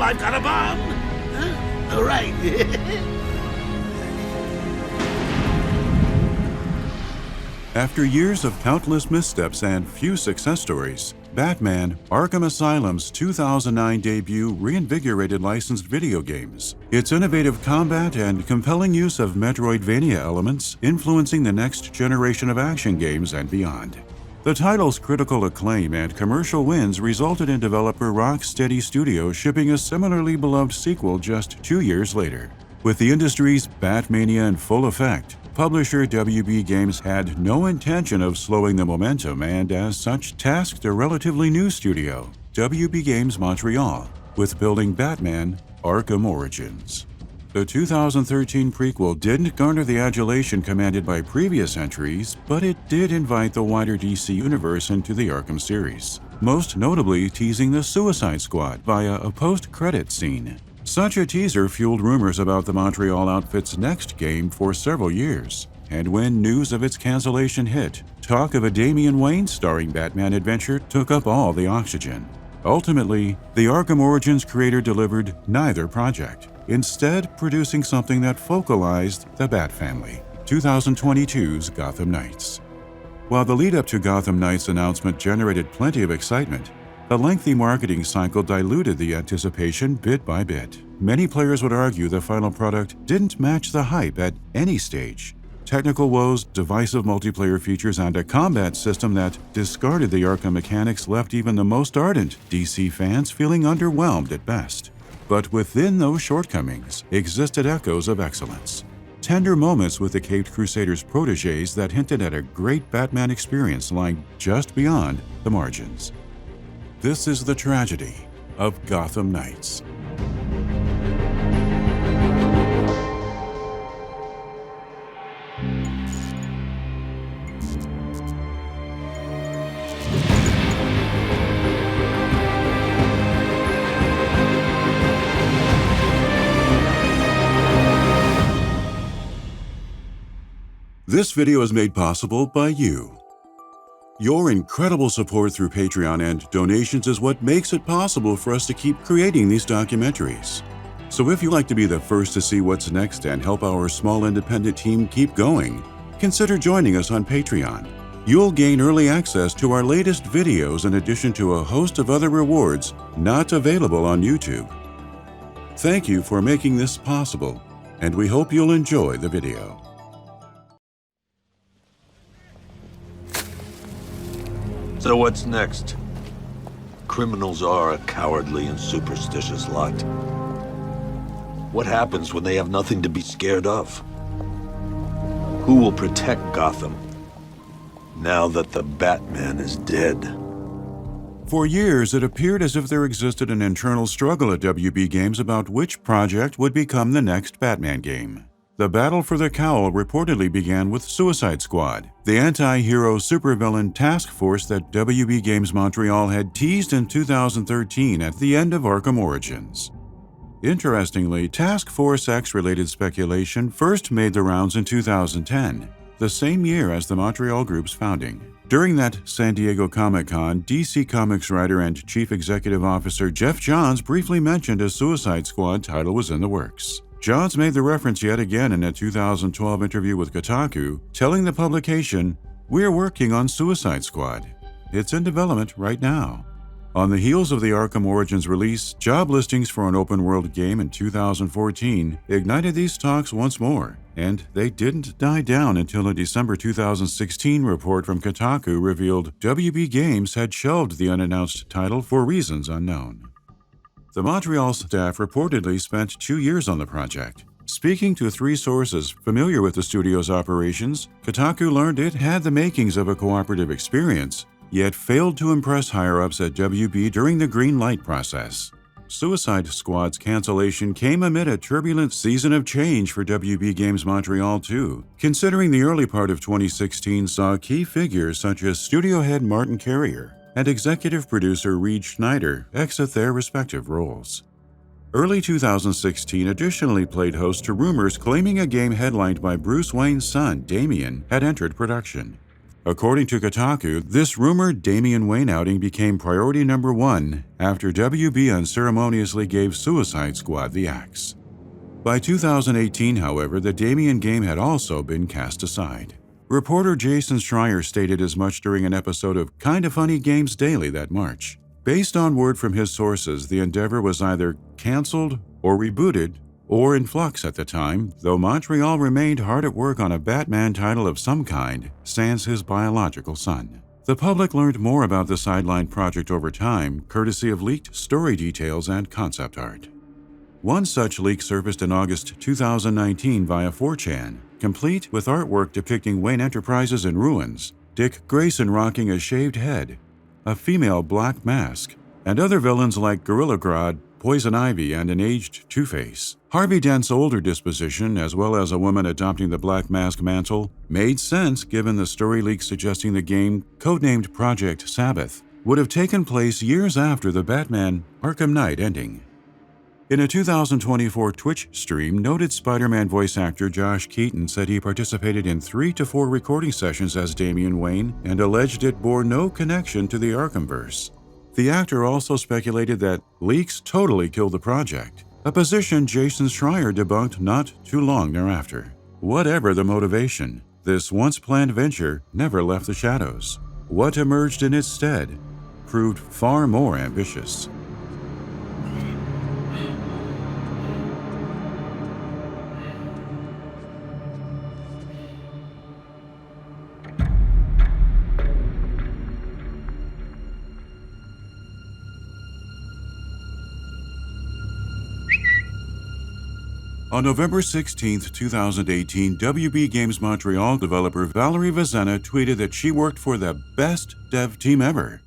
I've got a bomb. Huh? All right. After years of countless missteps and few success stories, Batman: Arkham Asylum's 2009 debut reinvigorated licensed video games. Its innovative combat and compelling use of Metroidvania elements influencing the next generation of action games and beyond. The title's critical acclaim and commercial wins resulted in developer Rocksteady Studios shipping a similarly beloved sequel just 2 years later. With the industry's Batmania in full effect, publisher WB Games had no intention of slowing the momentum and, as such, tasked a relatively new studio, WB Games Montreal, with building Batman: Arkham Origins. The 2013 prequel didn't garner the adulation commanded by previous entries, but it did invite the wider DC universe into the Arkham series, most notably teasing the Suicide Squad via a post-credit scene. Such a teaser fueled rumors about the Montreal outfit's next game for several years, and when news of its cancellation hit, talk of a Damian Wayne-starring Batman adventure took up all the oxygen. Ultimately, the Arkham Origins creator delivered neither project, instead producing something that focalized the Bat family, 2022's Gotham Knights. While the lead-up to Gotham Knights' announcement generated plenty of excitement, a lengthy marketing cycle diluted the anticipation bit by bit. Many players would argue the final product didn't match the hype at any stage. Technical woes, divisive multiplayer features, and a combat system that discarded the Arkham mechanics left even the most ardent DC fans feeling underwhelmed at best. But within those shortcomings existed echoes of excellence. Tender moments with the Caped Crusader's protégées that hinted at a great Batman experience lying just beyond the margins. This is the tragedy of Gotham Knights. This video is made possible by you. Your incredible support through Patreon and donations is what makes it possible for us to keep creating these documentaries. So if you'd like to be the first to see what's next and help our small independent team keep going, consider joining us on Patreon. You'll gain early access to our latest videos in addition to a host of other rewards not available on YouTube. Thank you for making this possible, and we hope you'll enjoy the video. So what's next? Criminals are a cowardly and superstitious lot. What happens when they have nothing to be scared of? Who will protect Gotham now that the Batman is dead? For years, it appeared as if there existed an internal struggle at WB Games about which project would become the next Batman game. The battle for the cowl reportedly began with Suicide Squad, the anti-hero supervillain task force that WB Games Montreal had teased in 2013 at the end of Arkham Origins. Interestingly, Task Force X-related speculation first made the rounds in 2010, the same year as the Montreal Group's founding. During that San Diego Comic-Con, DC Comics writer and Chief Executive Officer Jeff Johns briefly mentioned a Suicide Squad title was in the works. Johns made the reference yet again in a 2012 interview with Kotaku, telling the publication, "We're working on Suicide Squad. It's in development right now." On the heels of the Arkham Origins release, job listings for an open-world game in 2014 ignited these talks once more, and they didn't die down until a December 2016 report from Kotaku revealed WB Games had shelved the unannounced title for reasons unknown. The Montreal staff reportedly spent 2 years on the project. Speaking to 3 sources familiar with the studio's operations, Kotaku learned it had the makings of a cooperative experience, yet failed to impress higher-ups at WB during the green light process. Suicide Squad's cancellation came amid a turbulent season of change for WB Games Montreal too, considering the early part of 2016 saw key figures such as studio head Martin Carrier and executive producer Reed Schneider exit their respective roles. Early 2016 additionally played host to rumors claiming a game headlined by Bruce Wayne's son, Damian, had entered production. According to Kotaku, this rumored Damian Wayne outing became priority number one after WB unceremoniously gave Suicide Squad the axe. By 2018, however, the Damian game had also been cast aside. Reporter Jason Schreier stated as much during an episode of Kinda Funny Games Daily that March. Based on word from his sources, the endeavor was either canceled or rebooted or in flux at the time, though Montreal remained hard at work on a Batman title of some kind, sans his biological son. The public learned more about the sidelined project over time, courtesy of leaked story details and concept art. One such leak surfaced in August 2019 via 4chan, complete with artwork depicting Wayne Enterprises in ruins, Dick Grayson rocking a shaved head, a female Black Mask, and other villains like Gorilla Grodd, Poison Ivy, and an aged Two-Face. Harvey Dent's older disposition, as well as a woman adopting the Black Mask mantle, made sense given the story leak suggesting the game, codenamed Project Sabbath, would have taken place years after the Batman Arkham Knight ending. In a 2024 Twitch stream, noted Spider-Man voice actor Josh Keaton said he participated in 3 to 4 recording sessions as Damian Wayne and alleged it bore no connection to the Arkhamverse. The actor also speculated that leaks totally killed the project, a position Jason Schreier debunked not too long thereafter. Whatever the motivation, this once-planned venture never left the shadows. What emerged in its stead proved far more ambitious. On November 16, 2018, WB Games Montreal developer Valerie Vazena tweeted that she worked for the best dev team ever.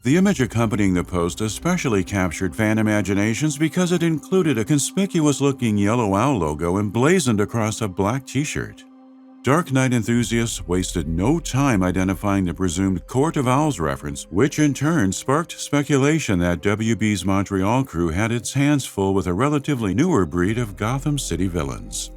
The image accompanying the post especially captured fan imaginations because it included a conspicuous-looking yellow owl logo emblazoned across a black t-shirt. Dark Knight enthusiasts wasted no time identifying the presumed Court of Owls reference, which in turn sparked speculation that WB's Montreal crew had its hands full with a relatively newer breed of Gotham City villains.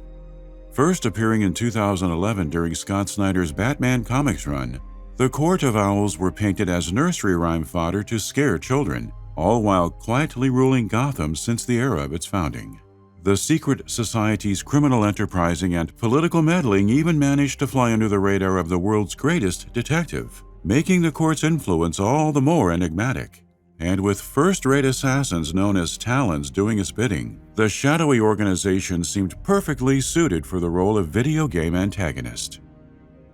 First appearing in 2011 during Scott Snyder's Batman comics run, the Court of Owls were painted as nursery rhyme fodder to scare children, all while quietly ruling Gotham since the era of its founding. The secret society's criminal enterprising and political meddling even managed to fly under the radar of the world's greatest detective, making the court's influence all the more enigmatic. And with first-rate assassins known as Talons doing its bidding, the shadowy organization seemed perfectly suited for the role of video game antagonist.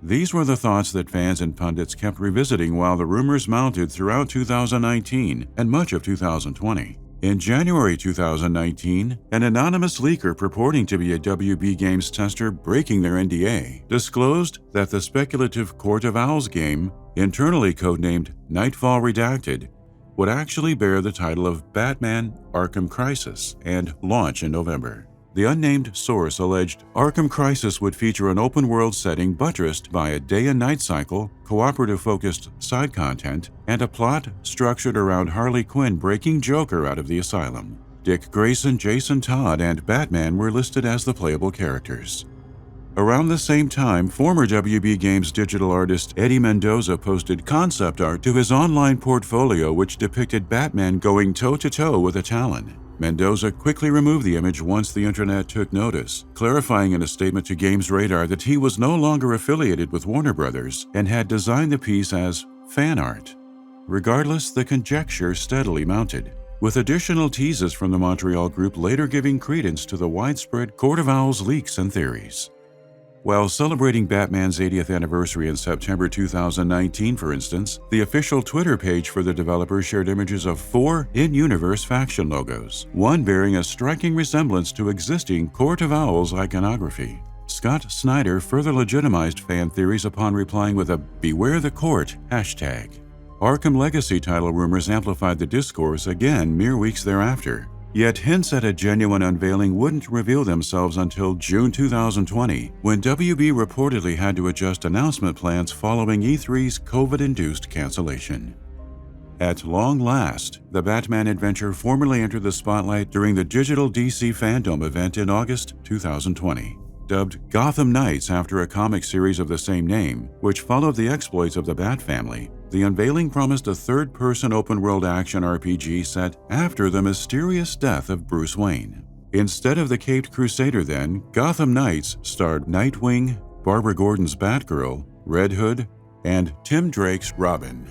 These were the thoughts that fans and pundits kept revisiting while the rumors mounted throughout 2019 and much of 2020. In January 2019, an anonymous leaker purporting to be a WB Games tester breaking their NDA disclosed that the speculative Court of Owls game, internally codenamed Nightfall Redacted, would actually bear the title of Batman Arkham Crisis and launch in November. The unnamed source alleged Arkham Crisis would feature an open-world setting buttressed by a day and night cycle, cooperative-focused side content, and a plot structured around Harley Quinn breaking Joker out of the asylum. Dick Grayson, Jason Todd, and Batman were listed as the playable characters. Around the same time, former WB Games digital artist Eddie Mendoza posted concept art to his online portfolio which depicted Batman going toe-to-toe with a Talon. Mendoza quickly removed the image once the internet took notice, clarifying in a statement to Games Radar that he was no longer affiliated with Warner Brothers and had designed the piece as fan art. Regardless, the conjecture steadily mounted, with additional teases from the Montreal group later giving credence to the widespread Court of Owls leaks and theories. While celebrating Batman's 80th anniversary in September 2019, for instance, the official Twitter page for the developer shared images of 4 in-universe faction logos, one bearing a striking resemblance to existing Court of Owls iconography. Scott Snyder further legitimized fan theories upon replying with a "Beware the Court" hashtag. Arkham Legacy title rumors amplified the discourse again mere weeks thereafter. Yet hints at a genuine unveiling wouldn't reveal themselves until June 2020, when WB reportedly had to adjust announcement plans following E3's COVID-induced cancellation. At long last, the Batman adventure formally entered the spotlight during the digital DC Fandom event in August 2020. Dubbed Gotham Knights after a comic series of the same name, which followed the exploits of the Bat family, the unveiling promised a third-person open-world action RPG set after the mysterious death of Bruce Wayne. Instead of the Caped Crusader then, Gotham Knights starred Nightwing, Barbara Gordon's Batgirl, Red Hood, and Tim Drake's Robin.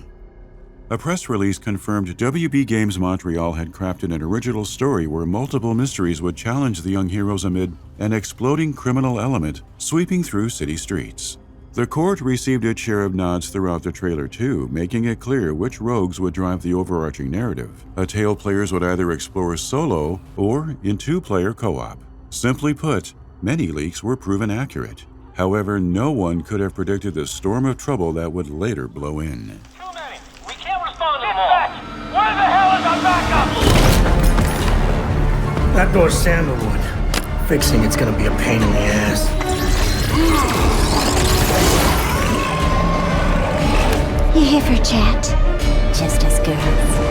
A press release confirmed WB Games Montreal had crafted an original story where multiple mysteries would challenge the young heroes amid an exploding criminal element sweeping through city streets. The court received its share of nods throughout the trailer too, making it clear which rogues would drive the overarching narrative. A tale players would either explore solo or in two-player co-op. Simply put, many leaks were proven accurate. However, no one could have predicted the storm of trouble that would later blow in. Where the hell is our backup? That door's sandalwood. Fixing it's gonna be a pain in the ass. You here for chat? Just us girls.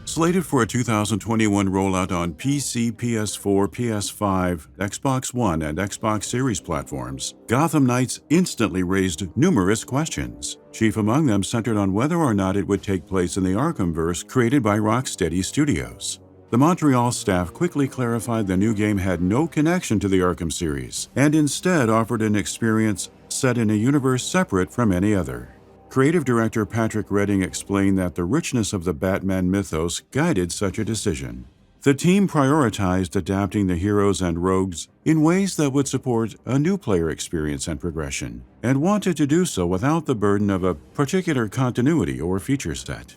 Slated for a 2021 rollout on PC, PS4, PS5, Xbox One, and Xbox Series platforms, Gotham Knights instantly raised numerous questions, chief among them centered on whether or not it would take place in the Arkhamverse created by Rocksteady Studios. The Montreal staff quickly clarified the new game had no connection to the Arkham series, and instead offered an experience set in a universe separate from any other. Creative director Patrick Redding explained that the richness of the Batman mythos guided such a decision. The team prioritized adapting the heroes and rogues in ways that would support a new player experience and progression, and wanted to do so without the burden of a particular continuity or feature set.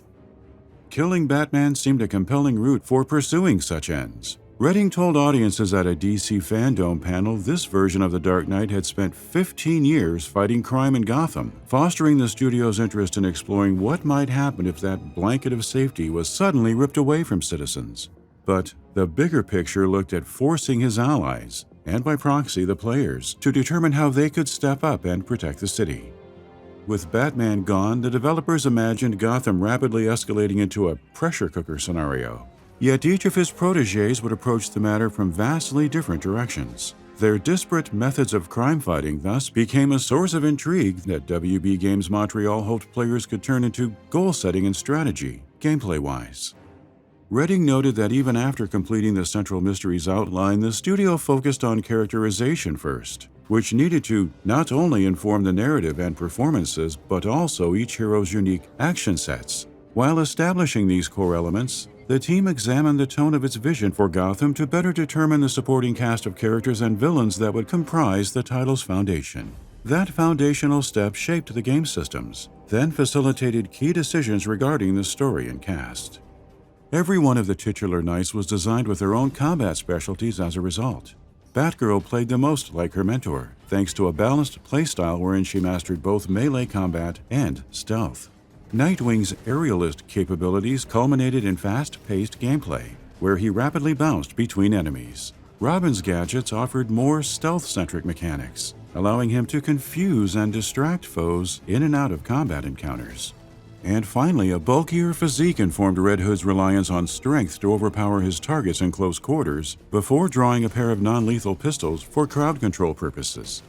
Killing Batman seemed a compelling route for pursuing such ends. Redding told audiences at a DC Fandom panel this version of the Dark Knight had spent 15 years fighting crime in Gotham, fostering the studio's interest in exploring what might happen if that blanket of safety was suddenly ripped away from citizens. But the bigger picture looked at forcing his allies, and by proxy the players, to determine how they could step up and protect the city. With Batman gone, the developers imagined Gotham rapidly escalating into a pressure cooker scenario. Yet each of his protégés would approach the matter from vastly different directions. Their disparate methods of crime fighting thus became a source of intrigue that WB Games Montreal hoped players could turn into goal setting and strategy, gameplay-wise. Redding noted that even after completing the central mysteries outline, the studio focused on characterization first, which needed to not only inform the narrative and performances, but also each hero's unique action sets. While establishing these core elements, the team examined the tone of its vision for Gotham to better determine the supporting cast of characters and villains that would comprise the title's foundation. That foundational step shaped the game systems, then facilitated key decisions regarding the story and cast. Every one of the titular knights was designed with their own combat specialties as a result. Batgirl played the most like her mentor, thanks to a balanced playstyle wherein she mastered both melee combat and stealth. Nightwing's aerialist capabilities culminated in fast-paced gameplay, where he rapidly bounced between enemies. Robin's gadgets offered more stealth-centric mechanics, allowing him to confuse and distract foes in and out of combat encounters. And finally, a bulkier physique informed Red Hood's reliance on strength to overpower his targets in close quarters before drawing a pair of non-lethal pistols for crowd control purposes.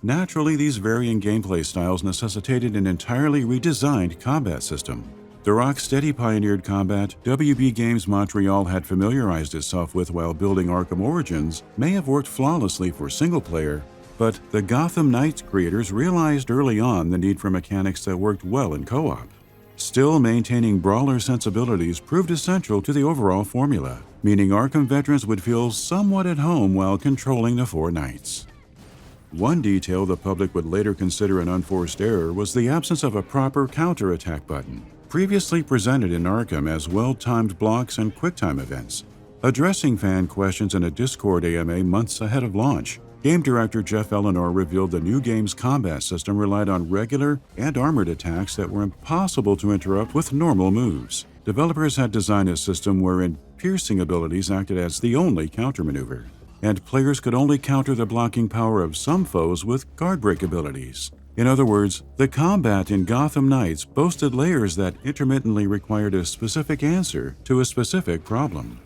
Naturally, these varying gameplay styles necessitated an entirely redesigned combat system. The Rocksteady pioneered combat WB Games Montreal had familiarized itself with while building Arkham Origins may have worked flawlessly for single-player, but the Gotham Knights creators realized early on the need for mechanics that worked well in co-op. Still, maintaining brawler sensibilities proved essential to the overall formula, meaning Arkham veterans would feel somewhat at home while controlling the four knights. One detail the public would later consider an unforced error was the absence of a proper counter-attack button, previously presented in Arkham as well-timed blocks and QuickTime events. Addressing fan questions in a Discord AMA months ahead of launch, game director Jeff Eleanor revealed the new game's combat system relied on regular and armored attacks that were impossible to interrupt with normal moves. Developers had designed a system wherein piercing abilities acted as the only countermaneuver, and players could only counter the blocking power of some foes with guard break abilities. In other words, the combat in Gotham Knights boasted layers that intermittently required a specific answer to a specific problem.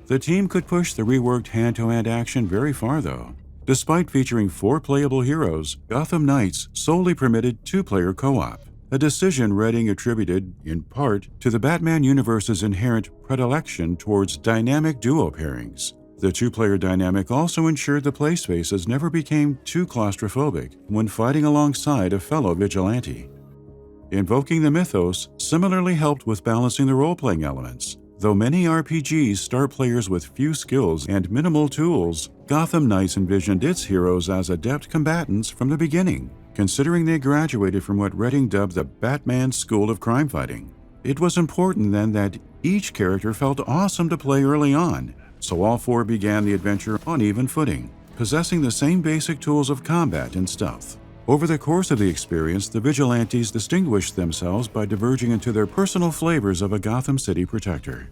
The team could push the reworked hand-to-hand action very far, though. Despite featuring 4 playable heroes, Gotham Knights solely permitted 2-player co-op, a decision Redding attributed, in part, to the Batman universe's inherent predilection towards dynamic duo pairings. The 2-player dynamic also ensured the play spaces never became too claustrophobic when fighting alongside a fellow vigilante. Invoking the mythos similarly helped with balancing the role-playing elements. Though many RPGs start players with few skills and minimal tools, Gotham Knights envisioned its heroes as adept combatants from the beginning, considering they graduated from what Redding dubbed the Batman School of Crime Fighting. It was important then that each character felt awesome to play early on, so all 4 began the adventure on even footing, possessing the same basic tools of combat and stealth. Over the course of the experience, the vigilantes distinguished themselves by diverging into their personal flavors of a Gotham City protector.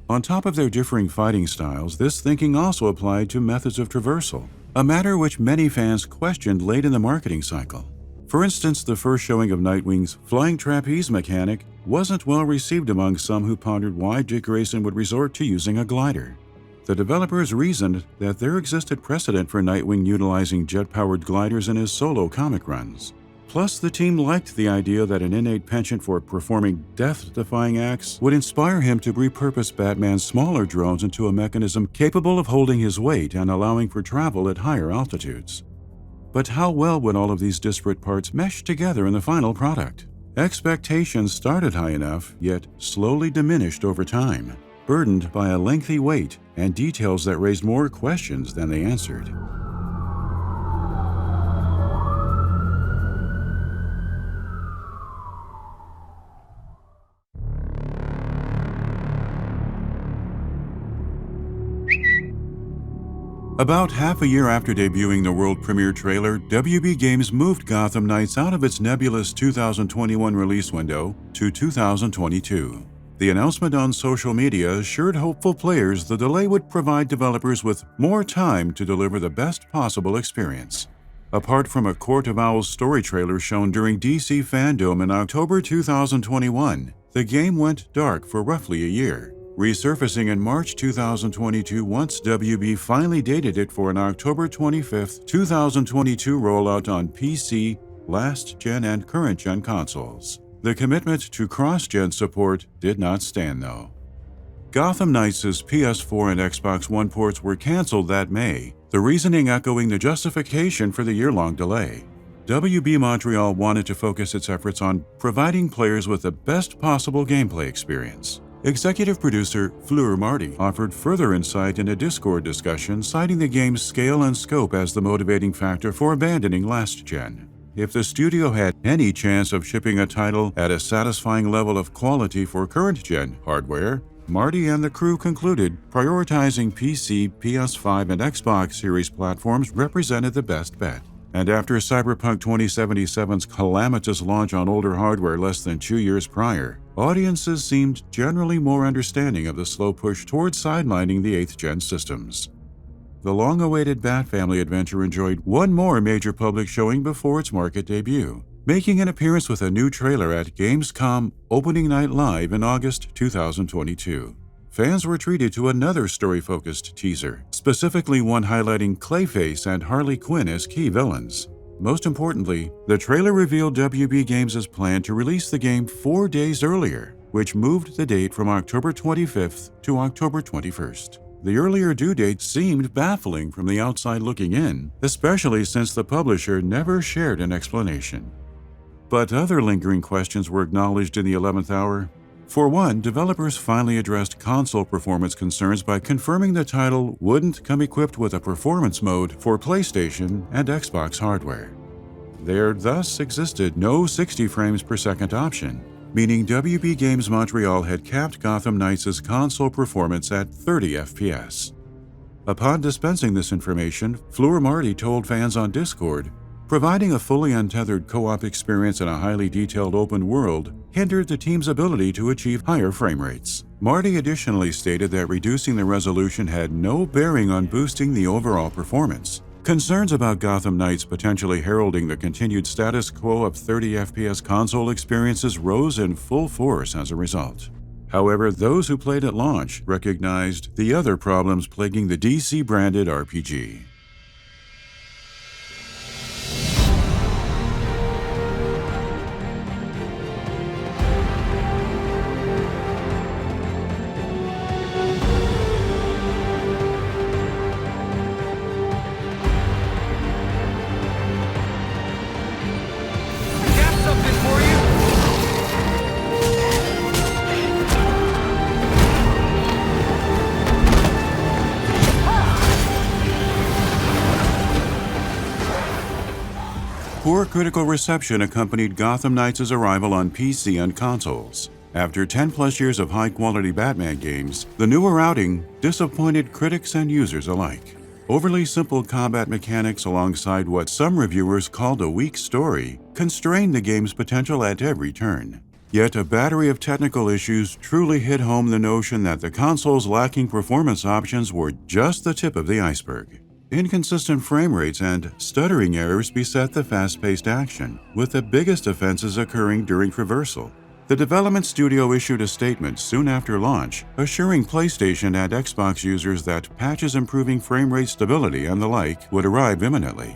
On top of their differing fighting styles, this thinking also applied to methods of traversal, a matter which many fans questioned late in the marketing cycle. For instance, the first showing of Nightwing's flying trapeze mechanic wasn't well received among some who pondered why Dick Grayson would resort to using a glider. The developers reasoned that there existed precedent for Nightwing utilizing jet-powered gliders in his solo comic runs. Plus, the team liked the idea that an innate penchant for performing death-defying acts would inspire him to repurpose Batman's smaller drones into a mechanism capable of holding his weight and allowing for travel at higher altitudes. But how well would all of these disparate parts mesh together in the final product? Expectations started high enough, yet slowly diminished over time, burdened by a lengthy wait and details that raised more questions than they answered. About half a year after debuting the world premiere trailer, WB Games moved Gotham Knights out of its nebulous 2021 release window to 2022. The announcement on social media assured hopeful players the delay would provide developers with more time to deliver the best possible experience. Apart from a Court of Owls story trailer shown during DC Fandom in October 2021, the game went dark for roughly a year, resurfacing in March 2022 once WB finally dated it for an October 25, 2022 rollout on PC, last-gen and current-gen consoles. The commitment to cross-gen support did not stand, though. Gotham Knights' PS4 and Xbox One ports were canceled that May, the reasoning echoing the justification for the year-long delay. WB Montreal wanted to focus its efforts on providing players with the best possible gameplay experience. Executive producer Fleur Marty offered further insight in a Discord discussion, citing the game's scale and scope as the motivating factor for abandoning last-gen. If the studio had any chance of shipping a title at a satisfying level of quality for current-gen hardware, Marty and the crew concluded prioritizing PC, PS5, and Xbox Series platforms represented the best bet. And after Cyberpunk 2077's calamitous launch on older hardware less than 2 years prior, audiences seemed generally more understanding of the slow push towards sidelining the 8th-gen systems. The long-awaited Bat Family adventure enjoyed one more major public showing before its market debut, making an appearance with a new trailer at Gamescom Opening Night Live in August 2022. Fans were treated to another story-focused teaser, specifically one highlighting Clayface and Harley Quinn as key villains. Most importantly, the trailer revealed WB Games' plan to release the game 4 days earlier, which moved the date from October 25th to October 21st. The earlier due date seemed baffling from the outside looking in, especially since the publisher never shared an explanation. But other lingering questions were acknowledged in the 11th hour. For one, developers finally addressed console performance concerns by confirming the title wouldn't come equipped with a performance mode for PlayStation and Xbox hardware. There thus existed no 60 frames per second option, meaning WB Games Montreal had capped Gotham Knights' console performance at 30 FPS. Upon dispensing this information, Fleur Marty told fans on Discord, providing a fully untethered co-op experience in a highly detailed open world hindered the team's ability to achieve higher frame rates. Marty additionally stated that reducing the resolution had no bearing on boosting the overall performance. Concerns about Gotham Knights potentially heralding the continued status quo of 30 FPS console experiences rose in full force as a result. However, those who played at launch recognized the other problems plaguing the DC-branded RPG. Poor critical reception accompanied Gotham Knights' arrival on PC and consoles. After 10-plus years of high-quality Batman games, the newer outing disappointed critics and users alike. Overly simple combat mechanics alongside what some reviewers called a weak story constrained the game's potential at every turn. Yet a battery of technical issues truly hit home the notion that the console's lacking performance options were just the tip of the iceberg. Inconsistent frame rates and stuttering errors beset the fast-paced action, with the biggest offenses occurring during traversal. The development studio issued a statement soon after launch, assuring PlayStation and Xbox users that patches improving frame rate stability and the like would arrive imminently.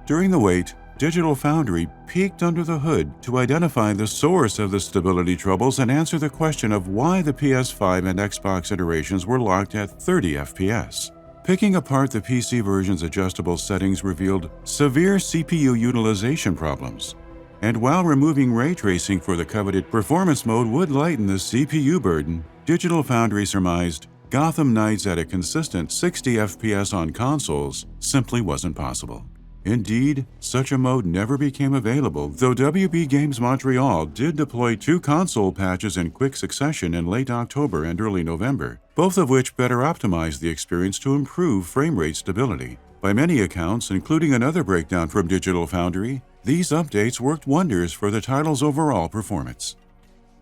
During the wait, Digital Foundry peeked under the hood to identify the source of the stability troubles and answer the question of why the PS5 and Xbox iterations were locked at 30 FPS. Picking apart the PC version's adjustable settings revealed severe CPU utilization problems. And while removing ray tracing for the coveted performance mode would lighten the CPU burden, Digital Foundry surmised Gotham Knights at a consistent 60 FPS on consoles simply wasn't possible. Indeed, such a mode never became available, though WB Games Montreal did deploy 2 console patches in quick succession in late October and early November, both of which better optimized the experience to improve frame rate stability. By many accounts, including another breakdown from Digital Foundry, these updates worked wonders for the title's overall performance.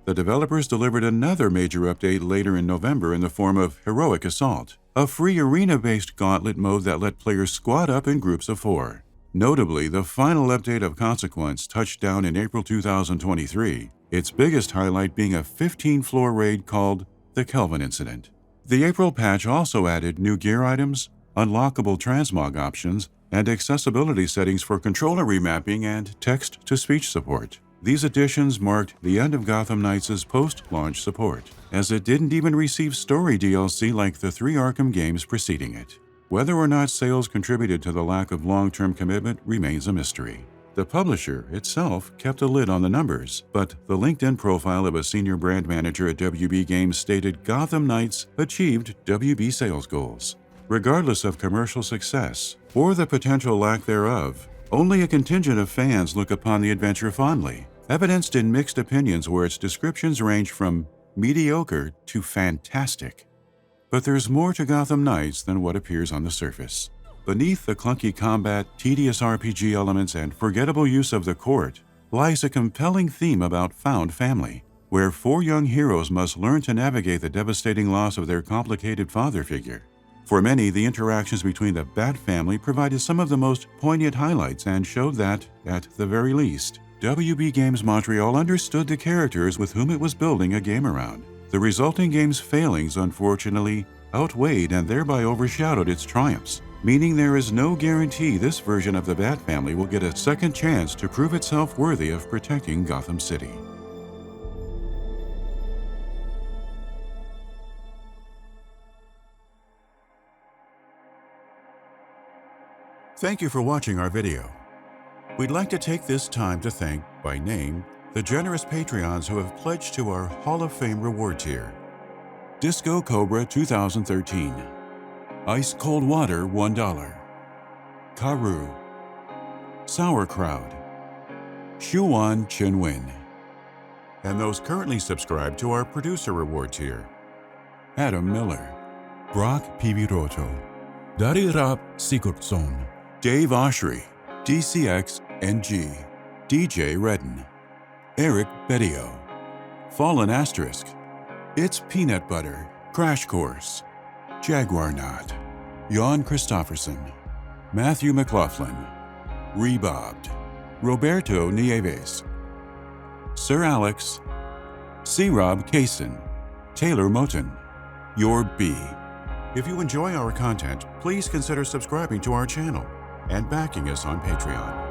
The developers delivered another major update later in November in the form of Heroic Assault, a free arena-based gauntlet mode that let players squad up in groups of 4. Notably, the final update of consequence touched down in April 2023, its biggest highlight being a 15-floor raid called the Kelvin Incident. The April patch also added new gear items, unlockable transmog options, and accessibility settings for controller remapping and text-to-speech support. These additions marked the end of Gotham Knights' post-launch support, as it didn't even receive story DLC like the 3 Arkham games preceding it. Whether or not sales contributed to the lack of long-term commitment remains a mystery. The publisher itself kept a lid on the numbers, but the LinkedIn profile of a senior brand manager at WB Games stated Gotham Knights achieved WB sales goals. Regardless of commercial success, or the potential lack thereof, only a contingent of fans look upon the adventure fondly, evidenced in mixed opinions where its descriptions range from mediocre to fantastic. But there's more to Gotham Knights than what appears on the surface. Beneath the clunky combat, tedious RPG elements, and forgettable use of the court lies a compelling theme about found family, where 4 young heroes must learn to navigate the devastating loss of their complicated father figure. For many, the interactions between the Bat family provided some of the most poignant highlights and showed that, at the very least, WB Games Montreal understood the characters with whom it was building a game around. The resulting game's failings, unfortunately, outweighed and thereby overshadowed its triumphs, meaning there is no guarantee this version of the Bat family will get a second chance to prove itself worthy of protecting Gotham City. Thank you for watching our video. We'd like to take this time to thank, by name, the generous Patreons who have pledged to our Hall of Fame reward tier. Disco Cobra 2013, Ice Cold Water $1, Karu, Sauerkraut, Shuan Chinwin, and those currently subscribed to our producer reward tier: Adam Miller, Brock Piviroto, Darirap Sigurdsson, Dave Oshry, DCX NG, DJ Redden, Eric Bedio, Fallen Asterisk, It's Peanut Butter, Crash Course, Jaguar Knot, Jan Christofferson, Matthew McLaughlin, Rebobbed, Roberto Nieves, Sir Alex, C. Rob Kaysen, Taylor Moten. Your B. If you enjoy our content, please consider subscribing to our channel and backing us on Patreon.